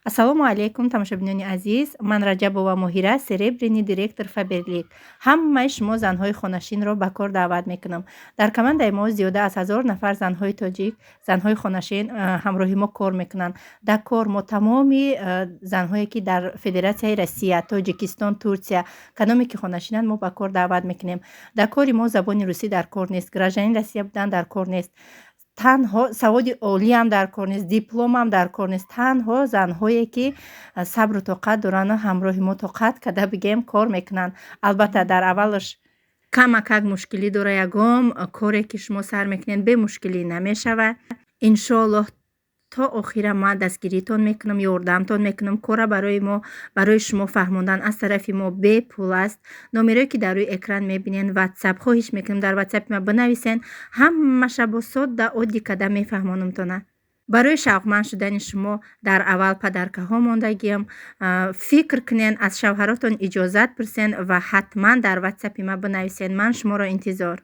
Ассалому алайкум, тамошобинони азиз. Ман Раҷабова Моҳира, серебряный директор Фаберлик. Ҳамаи шумо занҳои хонашинро ба кор даъват мекунам. Дар командаи мо зиёда аз 1000 нафар занҳои тоҷик, занҳои хонашин ҳамроҳи мо кор мекунанд. Дар кор мо тамоми занҳое ки дар Федератсияи Россия, Тоҷикистон, Турсия кадоме ки хонашинанд, мо ба кор даъват мекунем. Дар кори мо забони русӣ дар кор нест, гражданин Россия будан дар кор нест. танҳо саводи олиам дар кор нест, дипломам дар кор нест. Танҳо занҳое ки сабру тоқат дорану ҳамроҳи мо тоқат карда бигем кор мекунанд. Албатта дар аввалаш камакак мушкилӣ дора. Ягон коре ки шумо сар мекунед бе мушкилӣ намешавад. Иншоаллоҳ то охира ман дастгиритон мекунам, ёрдамтон мекунам. Кора барои шумо фаҳмондан аз тарафи мо бепул аст. Номерое ки дар рӯи экран мебинед WhatsApp, хоҳиш мекунам дар WhatsApp ма бинависен. Ҳамаша бо содда оддӣ карда мефаҳмонамтона. барои шавқманд шудани шумо дар аввал падаркаҳо мондагиям. Фикр кунен, аз шавҳаротон иҷозат пурсен ва ҳатман дар WhatsApp ма бинависен. Ман шуморо интизор.